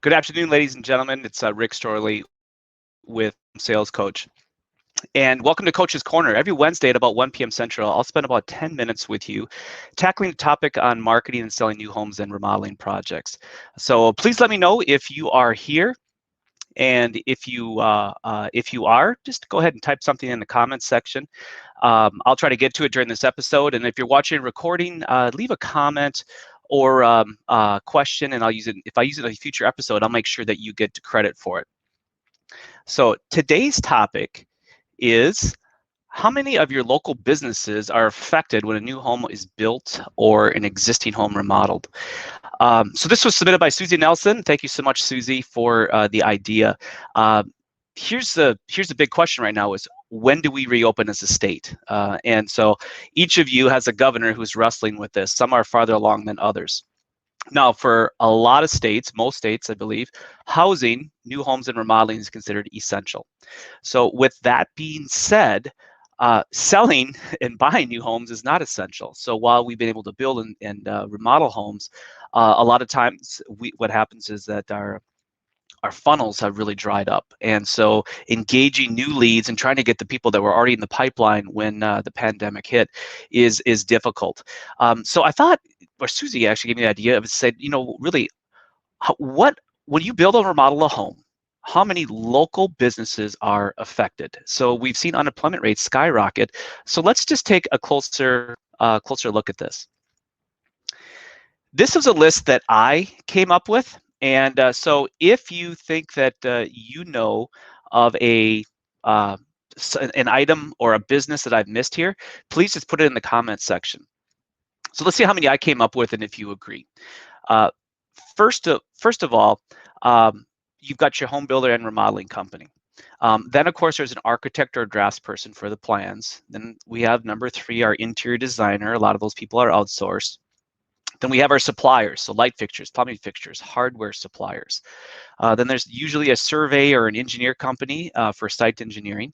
Good afternoon, ladies and gentlemen. It's Rick Storlie with Sales Coach. And welcome to Coach's Corner. Every Wednesday at about 1 p.m. Central, I'll spend about 10 minutes with you tackling a topic on marketing and selling new homes and remodeling projects. So please let me know if you are here. And if you are, just go ahead and type something in the comments section. I'll try to get to it during this episode. And if you're watching a recording, leave a comment or question, and I'll use it. If I use it in a future episode, I'll make sure that you get credit for it. So today's topic is how many of your local businesses are affected when a new home is built or an existing home remodeled? So this was submitted by Susie Nelson. Thank you so much, Susie, for the idea. Here's the big question right now: is when do we reopen as a state? And so each of you has a governor who's wrestling with this. Some are farther along than others. Now, for a lot of states, most states, I believe, housing, new homes and remodeling is considered essential. So with that being said, selling and buying new homes is not essential. So while we've been able to build and remodel homes, a lot of times what happens is that our funnels have really dried up. And so engaging new leads and trying to get the people that were already in the pipeline when the pandemic hit is difficult. So I thought, or Susie actually gave me the idea of said, really, when you build or remodel a home, how many local businesses are affected? So we've seen unemployment rates skyrocket. So let's just take a closer look at this. This is a list that I came up with. And so if you think that you know of an item or a business that I've missed here, please just put it in the comments section. So let's see how many I came up with and if you agree. First of all, you've got your home builder and remodeling company. Then, of course, there's an architect or a draftsperson for the plans. Then we have number 3, our interior designer. A lot of those people are outsourced. Then we have our suppliers, so light fixtures, plumbing fixtures, hardware suppliers. Then there's usually a survey or an engineer company for site engineering.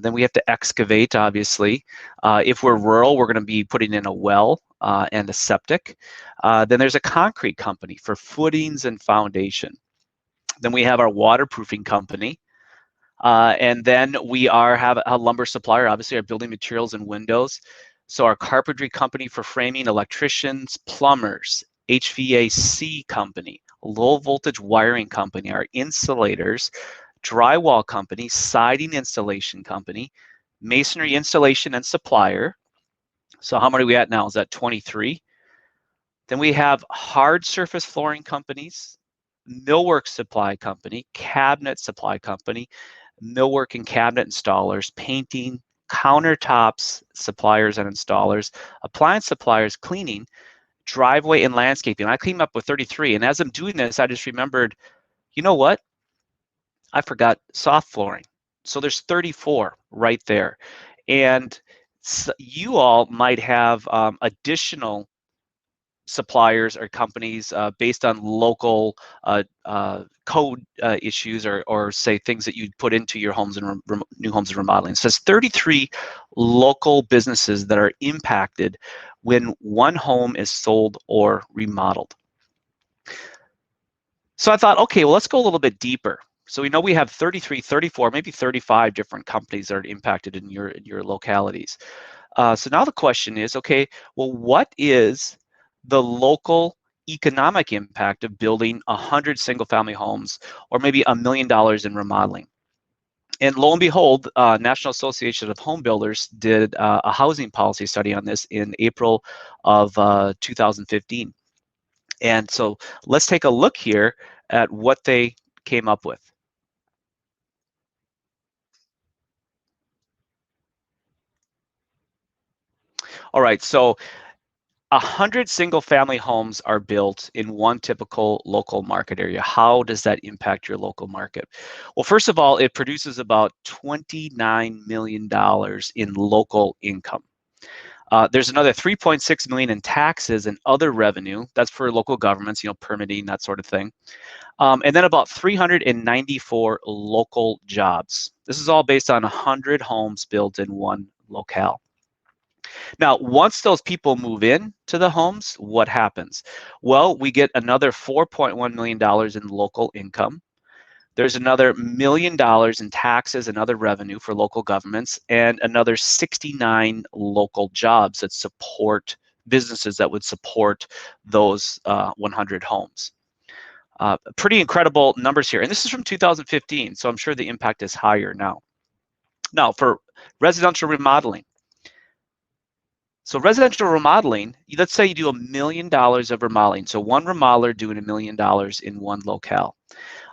Then we have to excavate, obviously. If we're rural, we're going to be putting in a well and a septic. Then there's a concrete company for footings and foundation. Then we have our waterproofing company. And then we have a lumber supplier, obviously our building materials and windows. So our carpentry company for framing, electricians, plumbers, HVAC company, low voltage wiring company, our insulators, drywall company, siding installation company, masonry installation and supplier. So how many are we at now? Is that 23? Then we have hard surface flooring companies, millwork supply company, cabinet supply company, millwork and cabinet installers, painting, countertops suppliers and installers, appliance suppliers, cleaning, driveway and landscaping. I came up with 33. And as I'm doing this, I just remembered, you know what? I forgot soft flooring. So there's 34 right there. And you all might have additional suppliers or companies based on local code issues or say things that you put into your homes and new homes and remodeling. It says 33 local businesses that are impacted when one home is sold or remodeled. So I thought, okay, well, let's go a little bit deeper. So we know we have 33, 34, maybe 35 different companies that are impacted in your localities. So now the question is, okay, well, what is the local economic impact of building 100 single-family homes or maybe $1 million in remodeling? And lo and behold, National Association of Home Builders did a housing policy study on this in April of 2015. And so let's take a look here at what they came up with. All right, so 100 single-family homes are built in one typical local market area. How does that impact your local market? Well, first of all, it produces about $29 million in local income. There's another $3.6 million in taxes and other revenue. That's for local governments, permitting, that sort of thing. And then about 394 local jobs. This is all based on 100 homes built in one locale. Now, once those people move in to the homes, what happens? Well, we get another $4.1 million in local income. There's another $1 million in taxes and other revenue for local governments, and another 69 local jobs that support businesses that would support those 100 homes. Pretty incredible numbers here. And this is from 2015, so I'm sure the impact is higher now. Now, for residential remodeling. So residential remodeling, let's say you do $1 million of remodeling. So one remodeler doing $1 million in one locale.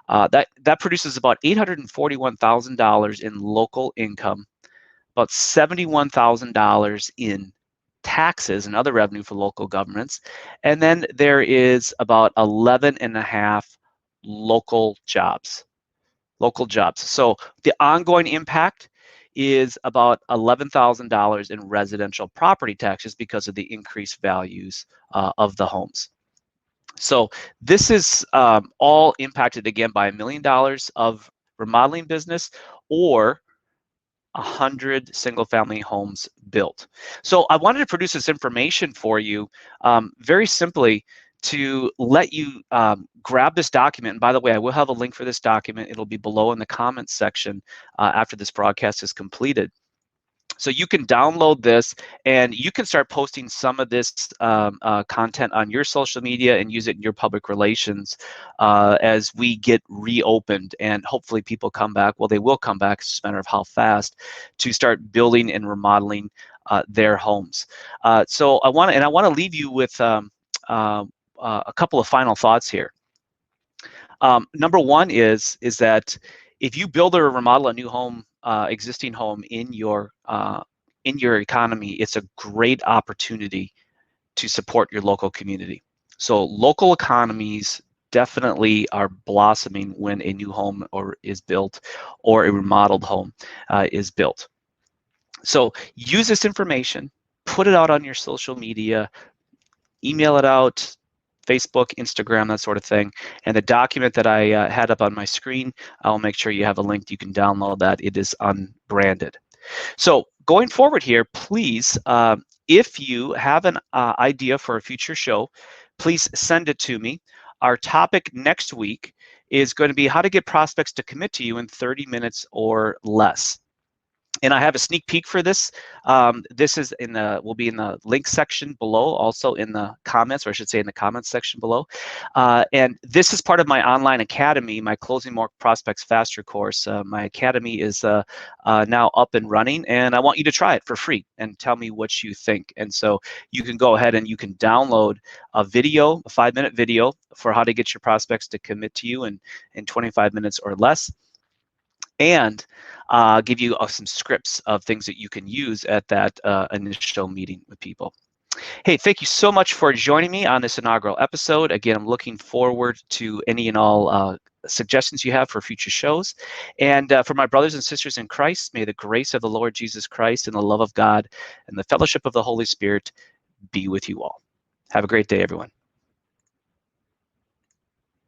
That produces about $841,000 in local income, about $71,000 in taxes and other revenue for local governments, and then there is about 11.5 local jobs. So the ongoing impact is about $11,000 in residential property taxes because of the increased values of the homes. So this is all impacted again by $1 million of remodeling business or 100 single-family homes built. So I wanted to produce this information for you very simply to let you grab this document. And by the way, I will have a link for this document. It'll be below in the comments section after this broadcast is completed. So you can download this and you can start posting some of this content on your social media and use it in your public relations as we get reopened and hopefully people come back. Well, they will come back. It's just a matter of how fast to start building and remodeling their homes. So I want to leave you with a couple of final thoughts here. Number one is that if you build or remodel a new home, existing home in your economy, it's a great opportunity to support your local community. So local economies definitely are blossoming when a new home is built or a remodeled home is built. So use this information, put it out on your social media, email it out, Facebook, Instagram, that sort of thing. And the document that I had up on my screen, I'll make sure you have a link. You can download that. It is unbranded. So going forward here, please, if you have an idea for a future show, please send it to me. Our topic next week is going to be how to get prospects to commit to you in 30 minutes or less. And I have a sneak peek for this. This is will be in the link section below, also in the comments, or I should say in the comments section below. And this is part of my online academy, my Closing More Prospects Faster course. My academy is now up and running, and I want you to try it for free and tell me what you think. And so you can go ahead and you can download a video, a 5-minute video for how to get your prospects to commit to you in 25 minutes or less, and give you some scripts of things that you can use at that initial meeting with people. Hey, thank you so much for joining me on this inaugural episode. Again, I'm looking forward to any and all suggestions you have for future shows. And for my brothers and sisters in Christ, may the grace of the Lord Jesus Christ and the love of God and the fellowship of the Holy Spirit be with you all. Have a great day, everyone.